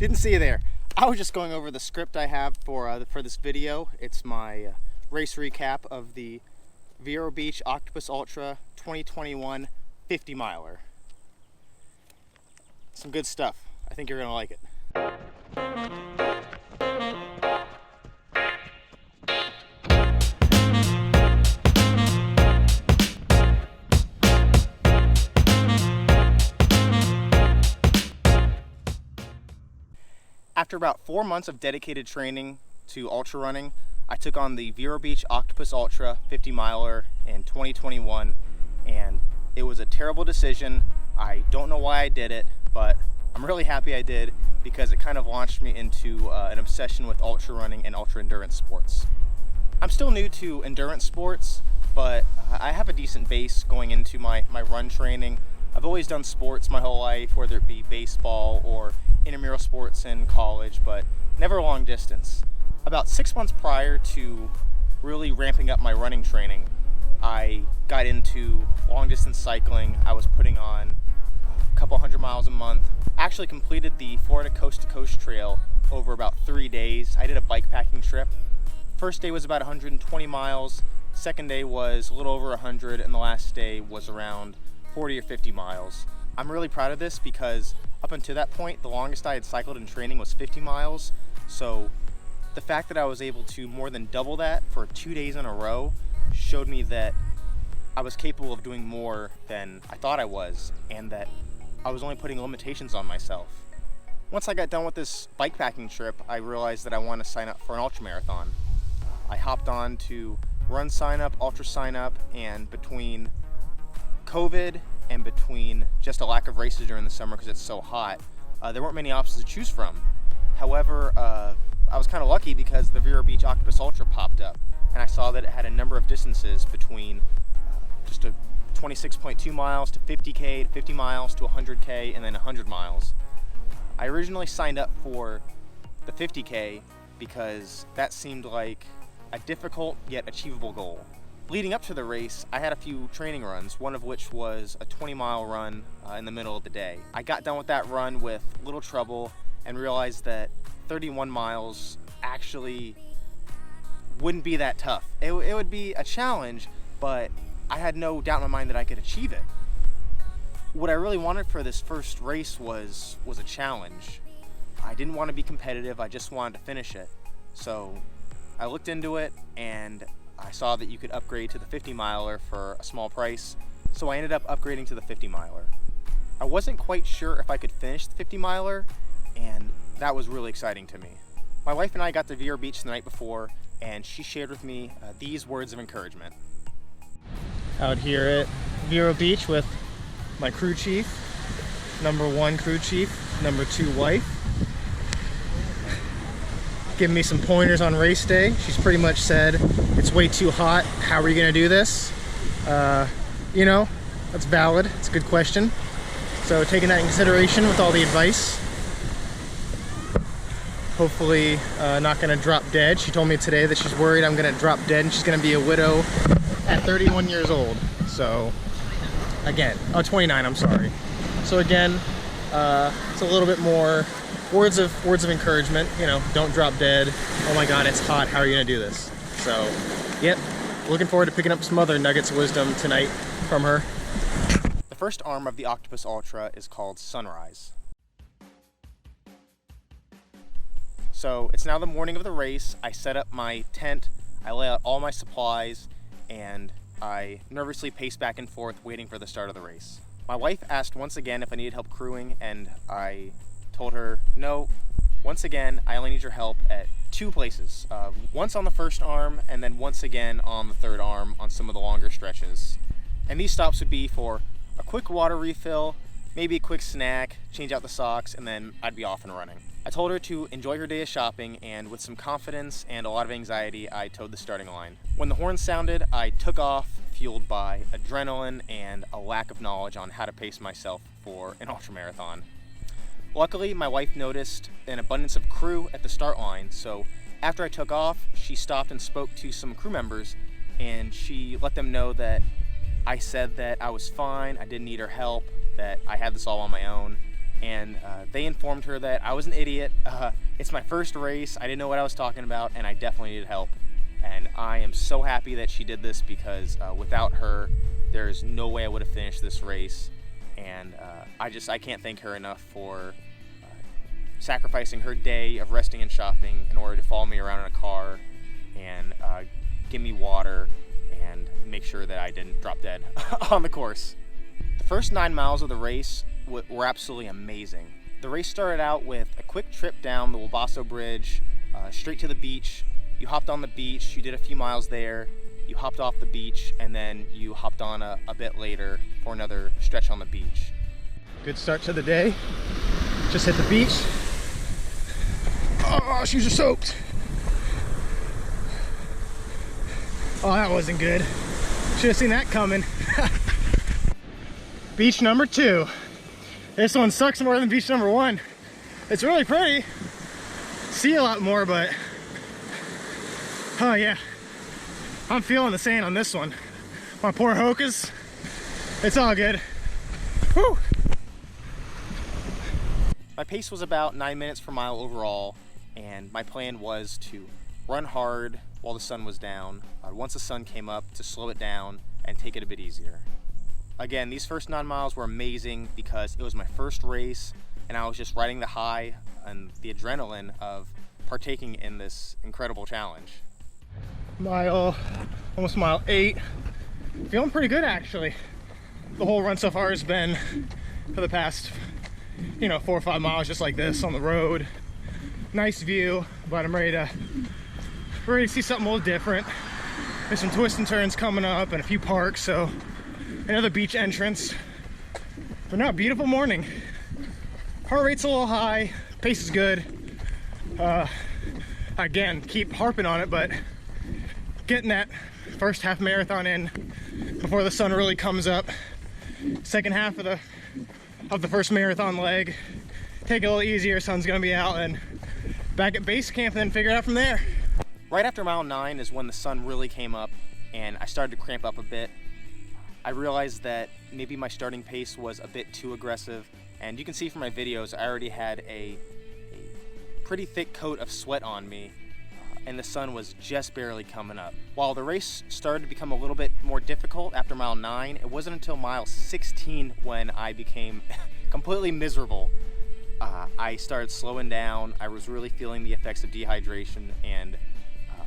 Didn't see you there. I was just going over the script I have for this video. It's my race recap of the Vero Beach Octopus Ultra 2021 50 miler. Some good stuff. I think you're gonna like it. After about 4 months of dedicated training to ultra running, I took on the Vero Beach Octopus Ultra 50 miler in 2021, and it was a terrible decision. I don't know why I did it, but I'm really happy I did because it kind of launched me into an obsession with ultra running and ultra endurance sports. I'm still new to endurance sports, but I have a decent base going into my run training. I've always done sports my whole life, whether it be baseball or intramural sports in college, but never long distance. About 6 months prior to really ramping up my running training, I got into long distance cycling. I was putting on a couple hundred miles a month. Actually completed the Florida Coast to Coast Trail over about 3 days. I did a bike packing trip. First day was about 120 miles, second day was a little over 100, and the last day was around 40 or 50 miles. I'm really proud of this because up until that point, the longest I had cycled in training was 50 miles. So the fact that I was able to more than double that for 2 days in a row showed me that I was capable of doing more than I thought I was, and that I was only putting limitations on myself. Once I got done with this bike packing trip, I realized that I wanted to sign up for an ultra marathon. I hopped on to run sign up, ultra sign up, and between COVID and between just a lack of races during the summer because it's so hot, there weren't many options to choose from. However, I was kind of lucky because the Vero Beach Octopus Ultra popped up, and I saw that it had a number of distances between just a 26.2 miles to 50K, to 50 miles to 100K, and then 100 miles. I originally signed up for the 50K because that seemed like a difficult yet achievable goal. Leading up to the race, I had a few training runs, one of which was a 20-mile run in the middle of the day. I got done with that run with little trouble and realized that 31 miles actually wouldn't be that tough. It would be a challenge, but I had no doubt in my mind that I could achieve it. What I really wanted for this first race was a challenge. I didn't want to be competitive, I just wanted to finish it. So I looked into it and I saw that you could upgrade to the 50 miler for a small price, so I ended up upgrading to the 50 miler. I wasn't quite sure if I could finish the 50 miler, and that was really exciting to me. My wife and I got to Vero Beach the night before, and she shared with me these words of encouragement. Out here at Vero Beach with my crew chief, number 1 crew chief, number 2 wife. Giving me some pointers on race day. She's pretty much said, it's way too hot, how are you gonna do this? You know, that's valid, it's a good question. So taking that in consideration with all the advice. Hopefully not gonna drop dead. She told me today that she's worried I'm gonna drop dead and she's gonna be a widow at 31 years old. So again, 29, I'm sorry. So again, it's a little bit more words of encouragement, you know, don't drop dead. Oh my God, it's hot, how are you gonna do this? So, yep, looking forward to picking up some other nuggets of wisdom tonight from her. The first arm of the Octopus Ultra is called Sunrise. So it's now the morning of the race. I set up my tent, I lay out all my supplies, and I nervously pace back and forth waiting for the start of the race. My wife asked once again if I needed help crewing, and I told her, no, once again, I only need your help at 2 places. Once on the first arm, and then once again on the third arm on some of the longer stretches. And these stops would be for a quick water refill, maybe a quick snack, change out the socks, and then I'd be off and running. I told her to enjoy her day of shopping, and with some confidence and a lot of anxiety, I towed the starting line. When the horn sounded, I took off, fueled by adrenaline and a lack of knowledge on how to pace myself for an ultramarathon. Luckily, my wife noticed an abundance of crew at the start line, so after I took off, she stopped and spoke to some crew members, and she let them know that I said that I was fine, I didn't need her help, that I had this all on my own, and they informed her that I was an idiot. It's my first race, I didn't know what I was talking about, and I definitely needed help. And I am so happy that she did this, because without her, there's no way I would have finished this race. And I can't thank her enough for sacrificing her day of resting and shopping in order to follow me around in a car and give me water and make sure that I didn't drop dead on the course. The first 9 miles of the race were absolutely amazing. The race started out with a quick trip down the Wabasso Bridge, straight to the beach. You hopped on the beach, you did a few miles there, you hopped off the beach, and then you hopped on a bit later for another stretch on the beach. Good start to the day. Just hit the beach. Oh, shoes are soaked. Oh, that wasn't good. Should have seen that coming. Beach number 2. This one sucks more than beach number 1. It's really pretty. See a lot more, but oh yeah, I'm feeling the sand on this one. My poor Hokas. It's all good. Whew. My pace was about 9 minutes per mile overall, and my plan was to run hard while the sun was down. Once the sun came up, to slow it down and take it a bit easier. Again, these first 9 miles were amazing because it was my first race, and I was just riding the high and the adrenaline of partaking in this incredible challenge. Almost mile 8. Feeling pretty good, actually. The whole run so far has been for the past 4 or 5 miles just like this on the road. Nice view, but I'm ready to see something a little different. There's some twists and turns coming up and a few parks, so another beach entrance. But now, beautiful morning. Heart rate's a little high, pace is good. Again, keep harping on it, but getting that first half marathon in before the sun really comes up. Second half of the first marathon leg, take it a little easier, sun's gonna be out, and back at base camp, and then figure it out from there. Right after mile 9 is when the sun really came up and I started to cramp up a bit. I realized that maybe my starting pace was a bit too aggressive, and you can see from my videos I already had a pretty thick coat of sweat on me, and the sun was just barely coming up. While the race started to become a little bit more difficult after mile 9, it wasn't until mile 16 when I became completely miserable. I started slowing down. I was really feeling the effects of dehydration, and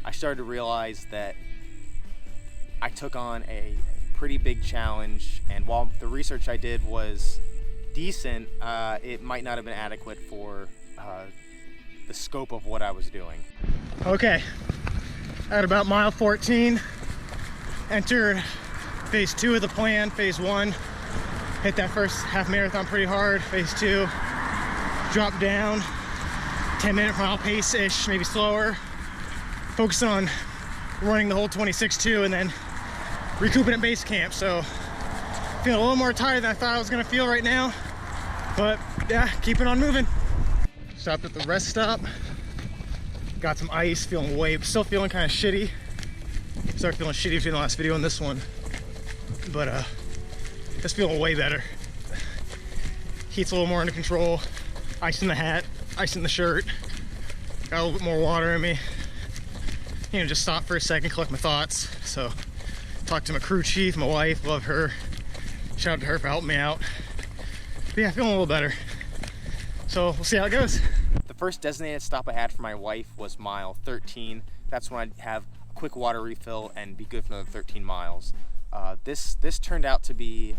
I started to realize that I took on a pretty big challenge, and while the research I did was decent, it might not have been adequate for the scope of what I was doing. Okay, at about mile 14, entered phase 2 of the plan. Phase 1, hit that first half marathon pretty hard. Phase 2, dropped down, 10-minute mile pace-ish, maybe slower. Focusing on running the whole 26.2 and then recouping at base camp. So feeling a little more tired than I thought I was gonna feel right now, but yeah, keeping on moving. Stopped at the rest stop, got some ice, still feeling kind of shitty. Started feeling shitty between the last video and this one, but just feeling way better. Heat's a little more under control. Ice in the hat, ice in the shirt. Got a little bit more water in me. Just stop for a second, collect my thoughts. So talked to my crew chief, my wife, love her. Shout out to her for helping me out. But yeah, feeling a little better. So we'll see how it goes. The first designated stop I had for my wife was mile 13. That's when I'd have a quick water refill and be good for another 13 miles. This turned out to be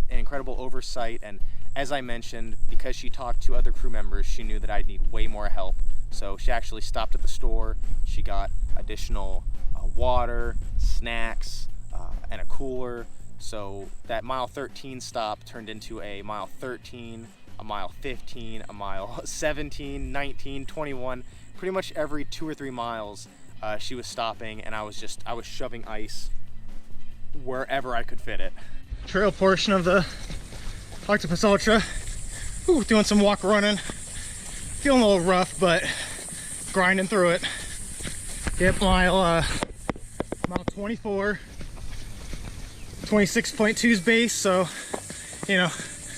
an incredible oversight, and as I mentioned, because she talked to other crew members, she knew that I'd need way more help. So she actually stopped at the store. She got additional water, snacks, and a cooler. So that mile 13 stop turned into a mile 13, a mile 15, a mile 17, 19, 21. Pretty much every 2 or 3 miles, she was stopping, and I was shoving ice wherever I could fit it. Trail portion of the Octopus Ultra. Ooh, doing some walk running. Feeling a little rough, but grinding through it. Yep, mile 24. 26.2's base, so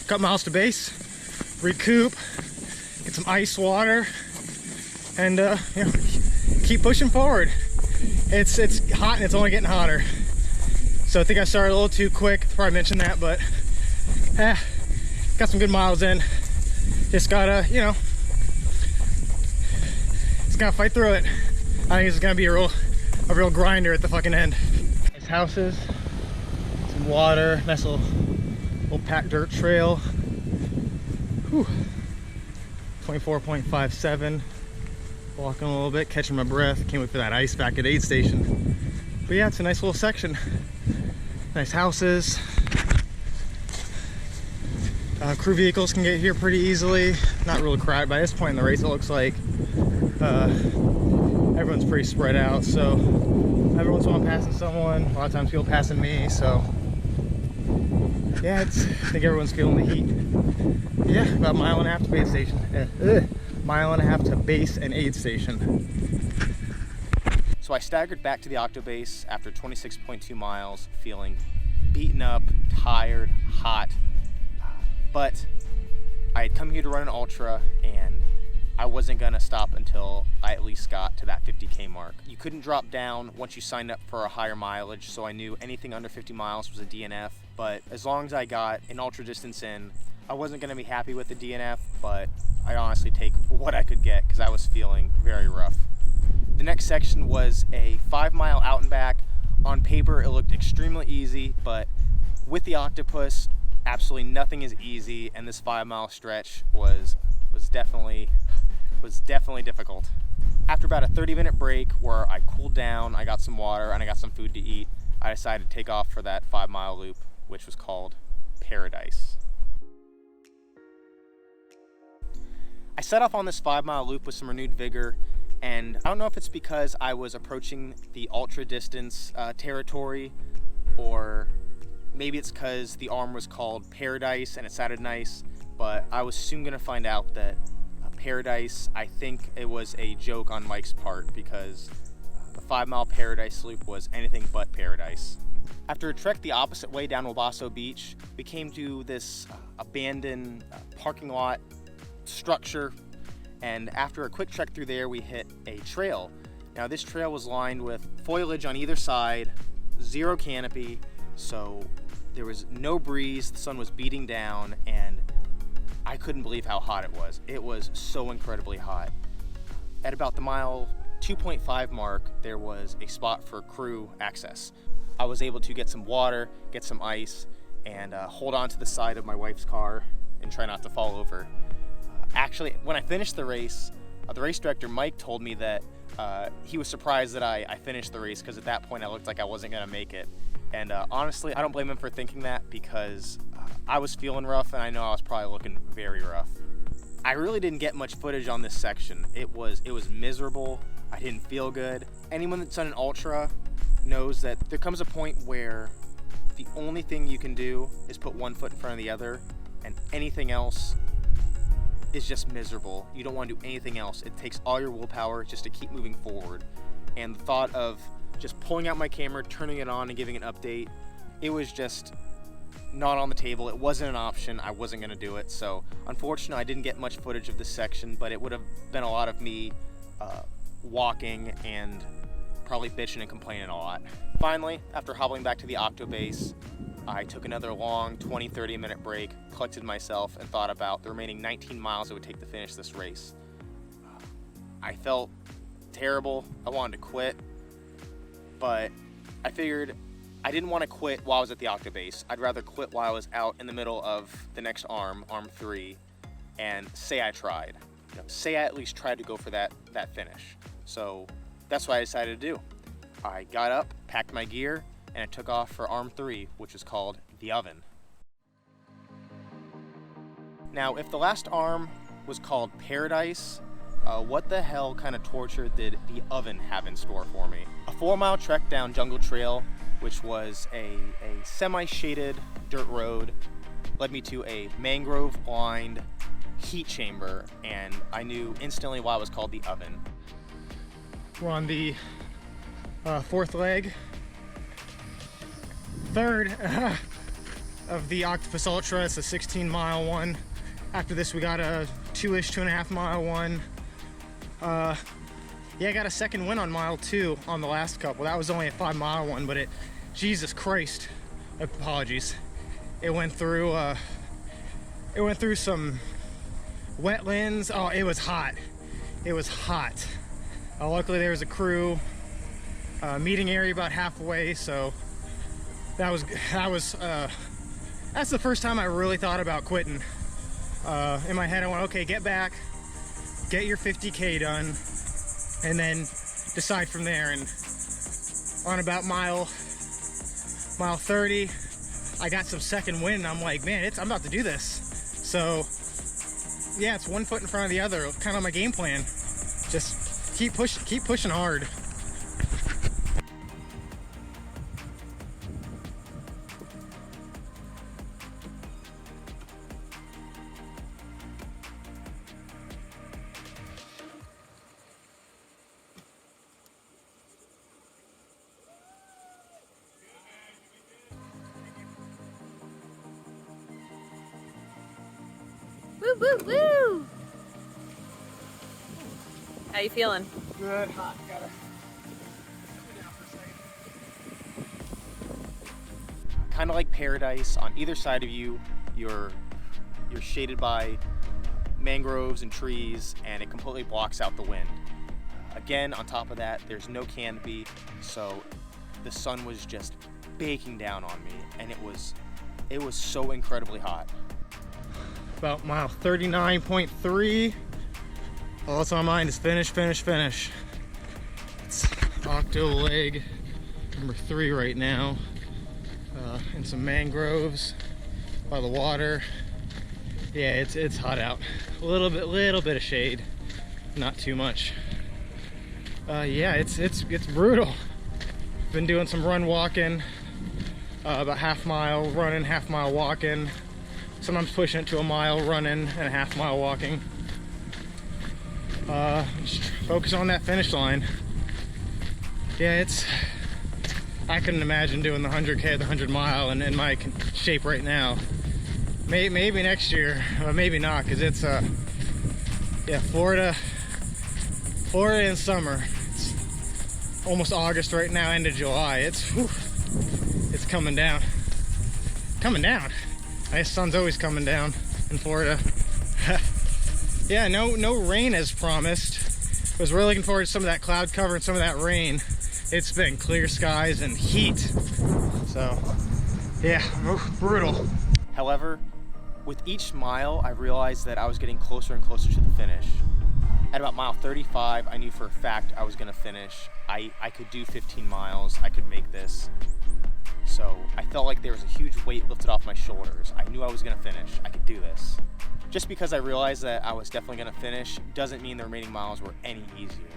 got miles to base. recoup, get some ice water, and you know, keep pushing forward. It's hot and it's only getting hotter. So I think I started a little too quick. Probably mentioned that, but got some good miles in. Just gotta, you know, just gotta fight through it. I think it's gonna be a real grinder at the fucking end. Nice houses, some water, nice little packed dirt trail. Whew. 24.57. Walking a little bit, catching my breath. Can't wait for that ice back at aid station. But yeah, it's a nice little section. Nice houses. Crew vehicles can get here pretty easily. Not really crowded. By this point in the race, it looks like everyone's pretty spread out. So every once in a while I'm passing someone. A lot of times people passing me. So yeah, I think everyone's feeling the heat. Yeah, about a mile and a half to base station. Mile and a half to base and aid station. So I staggered back to the Octo base after 26.2 miles, feeling beaten up, tired, hot. But I had come here to run an ultra, and I wasn't gonna stop until I at least got to that 50K mark. You couldn't drop down once you signed up for a higher mileage, so I knew anything under 50 miles was a DNF. But as long as I got an ultra distance in, I wasn't gonna be happy with the DNF, but I'd honestly take what I could get because I was feeling very rough. The next section was a 5 mile out and back. On paper, it looked extremely easy, but with the Octopus, absolutely nothing is easy, and this 5 mile stretch was definitely difficult. After about a 30-minute break where I cooled down, I got some water, and I got some food to eat, I decided to take off for that 5 mile loop, which was called Paradise. I set off on this 5 mile loop with some renewed vigor, and I don't know if it's because I was approaching the ultra distance territory, or maybe it's because the arm was called Paradise and it sounded nice, but I was soon going to find out that Paradise, I think it was a joke on Mike's part, because the 5 mile Paradise loop was anything but paradise. After a trek the opposite way down Wabasso Beach, we came to this abandoned parking lot structure, and after a quick trek through there, we hit a trail. Now this trail was lined with foliage on either side, zero canopy, so there was no breeze, the sun was beating down, and I couldn't believe how hot it was. It was so incredibly hot. At about the mile 2.5 mark, there was a spot for crew access. I was able to get some water, get some ice, and hold on to the side of my wife's car and try not to fall over. Actually, when I finished the race director, Mike, told me that he was surprised that I finished the race, because at that point I looked like I wasn't going to make it. And honestly, I don't blame him for thinking that, because I was feeling rough, and I know I was probably looking very rough. I really didn't get much footage on this section. It was miserable. I didn't feel good. Anyone that's done an ultra knows that there comes a point where the only thing you can do is put one foot in front of the other, and anything else is just miserable. You don't want to do anything else. It takes all your willpower just to keep moving forward. And the thought of just pulling out my camera, turning it on, and giving an update, it was just not on the table. It wasn't an option. I wasn't going to do it. So unfortunately, I didn't get much footage of this section, but it would have been a lot of me walking and probably bitching and complaining a lot. Finally, after hobbling back to the Octo base, I took another long 20-30 minute break, collected myself, and thought about the remaining 19 miles it would take to finish this race. I felt terrible. I wanted to quit, but I figured I didn't want to quit while I was at the Octo base. I'd rather quit while I was out in the middle of the next arm 3, and say I tried. Say I at least tried to go for that finish. So that's what I decided to do. I got up, packed my gear, and I took off for arm 3, which is called the Oven. Now, if the last arm was called Paradise, what the hell kind of torture did the Oven have in store for me? A 4 mile trek down Jungle Trail, which was a semi-shaded dirt road, led me to a mangrove-lined heat chamber, and I knew instantly why it was called the Oven. We're on the 4th leg. 3rd of the Octopus Ultra. It's a 16 mile one. After this, we got a 2.5 mile one. Yeah, I got a second win on mile 2 on the last couple. That was only a 5 mile one, but Jesus Christ, apologies. It went through some wetlands. Oh, it was hot. It was hot. Luckily there was a crew meeting area about halfway, so that's the first time I really thought about quitting. In my head I went, okay, get back, get your 50K done, and then decide from there. And on about mile 30, I got some second wind, and I'm like, man, I'm about to do this. So yeah, it's one foot in front of the other, kind of my game plan. Just keep pushing hard. Woo, woo, woo! How you feeling? Good, hot, gotta. Kind of like paradise. On either side of you, you're shaded by mangroves and trees, and it completely blocks out the wind. Again, on top of that, there's no canopy, so the sun was just baking down on me, and it was so incredibly hot. About mile 39.3. All that's on my mind is finish. It's octo leg number 3 right now, in some mangroves by the water. Yeah, it's hot out. A little bit of shade, not too much. Yeah, it's brutal. Been doing some run walking, about half mile running, half mile walking. Sometimes pushing it to a mile running and a half mile walking. Just focus on that finish line. Yeah, I couldn't imagine doing the 100K, the 100 mile in my shape right now. Maybe next year, but maybe not, because it's yeah, Florida in summer. It's almost August right now, end of July. It's coming down. I guess sun's always coming down in Florida. Yeah, no rain as promised. Was really looking forward to some of that cloud cover and some of that rain. It's been clear skies and heat. So, yeah, brutal. However, with each mile, I realized that I was getting closer and closer to the finish. At about mile 35, I knew for a fact I was gonna finish. I could do 15 miles, I could make this. So I felt like there was a huge weight lifted off my shoulders. I knew I was gonna finish, I could do this. Just because I realized that I was definitely gonna finish doesn't mean the remaining miles were any easier.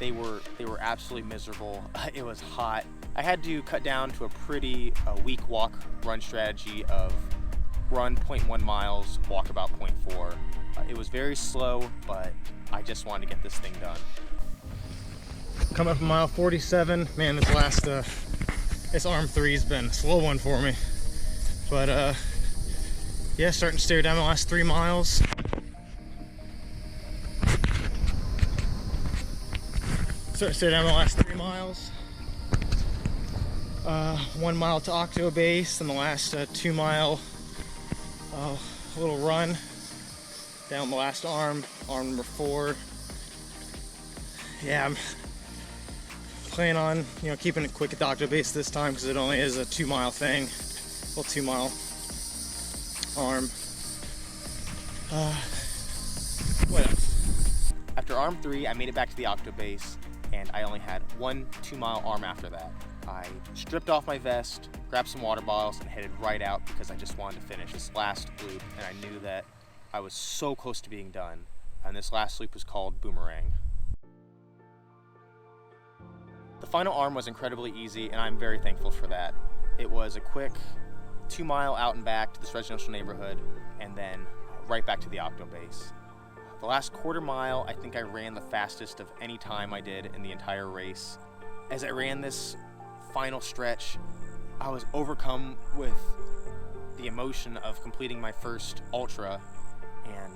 They were absolutely miserable. It was hot. I had to cut down to a pretty weak walk run strategy of run 0.1 miles, walk about 0.4. It was very slow, but I just wanted to get this thing done. Coming up mile 47, man, this arm 3's been a slow one for me. But yeah, starting to stare down the last 3 miles. Starting to stare down the last 3 miles. 1 mile to Octo Base, and the last 2 mile little run down the last arm number 4. Yeah, I'm planning on keeping it quick at the Octo Base this time, because it only is a 2 mile thing, little 2 mile arm. What else? After arm 3, I made it back to the Octo Base, and I only had 1 2-mile arm after that. I stripped off my vest, grabbed some water bottles, and headed right out because I just wanted to finish this last loop, and I knew that I was so close to being done. And this last loop was called Boomerang. The final arm was incredibly easy, and I'm very thankful for that. It was a quick 2 mile out and back to this residential neighborhood, and then right back to the Octo Base. The last quarter mile, I think I ran the fastest of any time I did in the entire race. As I ran this final stretch, I was overcome with the emotion of completing my first ultra, and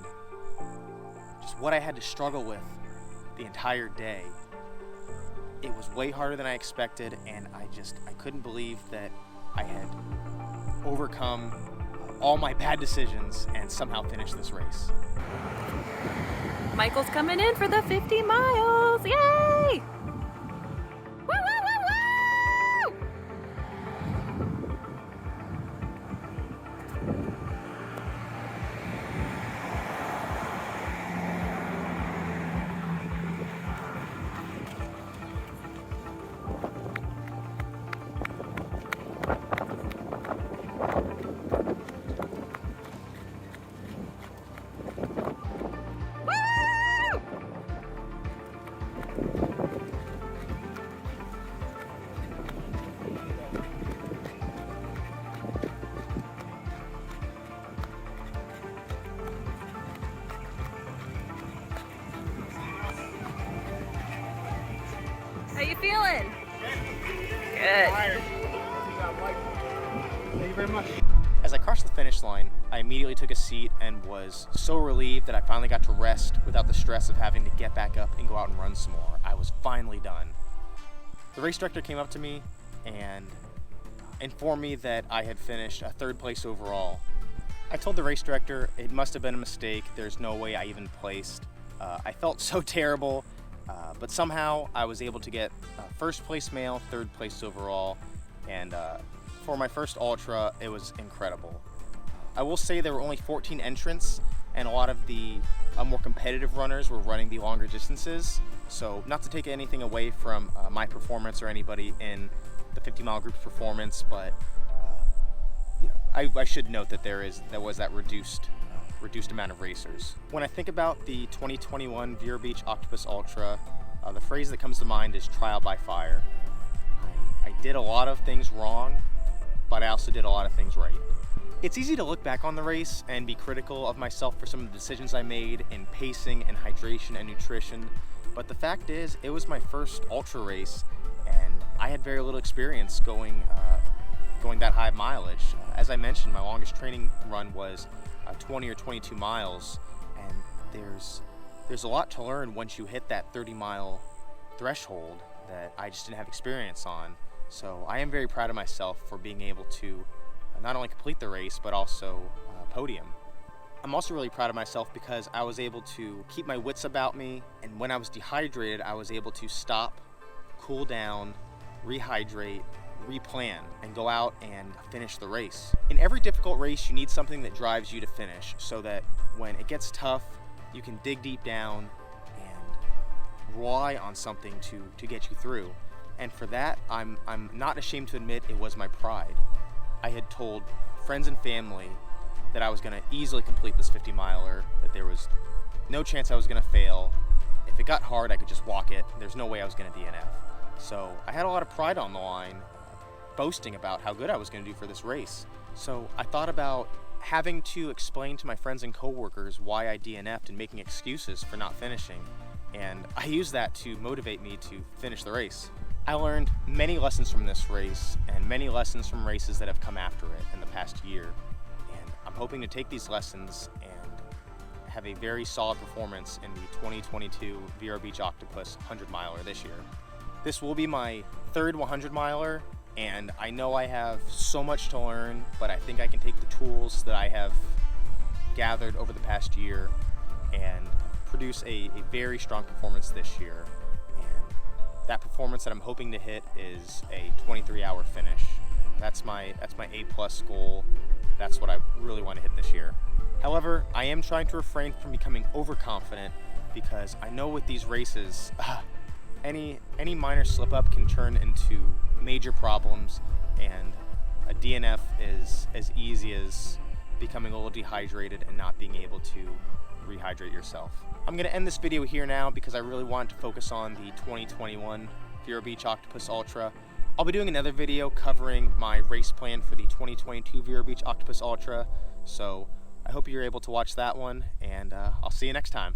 just what I had to struggle with the entire day. It was way harder than I expected, and I couldn't believe that I had overcome all my bad decisions and somehow finished this race. Michael's coming in for the 50 miles. Yay! Woo, woo, woo, woo! How you feeling? Good. Thank you very much. As I crossed the finish line, I immediately took a seat and was so relieved that I finally got to rest without the stress of having to get back up and go out and run some more. I was finally done. The race director came up to me and informed me that I had finished a 3rd place overall. I told the race director it must have been a mistake. There's no way I even placed. I felt so terrible, but somehow I was able to get 1st place male, 3rd place overall, and for my first ultra, it was incredible. I will say there were only 14 entrants, and a lot of the more competitive runners were running the longer distances. So not to take anything away from my performance or anybody in the 50-mile group's performance, but you know, I should note that there was that reduced amount of racers. When I think about the 2021 Vero Beach Octopus Ultra, the phrase that comes to mind is trial by fire. I did a lot of things wrong, but I also did a lot of things right. It's easy to look back on the race and be critical of myself for some of the decisions I made in pacing and hydration and nutrition, but the fact is, it was my first ultra race, and I had very little experience going that high mileage. As I mentioned, my longest training run was 20 or 22 miles, and there's a lot to learn once you hit that 30-mile threshold that I just didn't have experience on. So I am very proud of myself for being able to not only complete the race, but also podium. I'm also really proud of myself because I was able to keep my wits about me, and when I was dehydrated, I was able to stop, cool down, rehydrate, replan, and go out and finish the race. In every difficult race, you need something that drives you to finish so that when it gets tough, you can dig deep down and rely on something to get you through. And for that, I'm not ashamed to admit it was my pride. I had told friends and family that I was going to easily complete this 50-miler, that there was no chance I was going to fail. If it got hard, I could just walk it. There's no way I was going to DNF. So I had a lot of pride on the line, boasting about how good I was going to do for this race. So I thought about having to explain to my friends and coworkers why I DNF'd and making excuses for not finishing. And I used that to motivate me to finish the race. I learned many lessons from this race and many lessons from races that have come after it in the past year. And I'm hoping to take these lessons and have a very solid performance in the 2022 Vero Beach Octopus 100-miler this year. This will be my 3rd 100-miler, and I know I have so much to learn, but I think I can take the tools that I have gathered over the past year and produce a very strong performance this year. And that performance that I'm hoping to hit is a 23-hour finish. That's my A+ goal. That's what I really want to hit this year. However, I am trying to refrain from becoming overconfident because I know with these races, any minor slip up can turn into major problems, and a DNF is as easy as becoming a little dehydrated and not being able to rehydrate yourself. I'm going to end this video here now because I really want to focus on the 2021 Vero Beach Octopus Ultra. I'll be doing another video covering my race plan for the 2022 Vero Beach Octopus Ultra, so I hope you're able to watch that one, and I'll see you next time.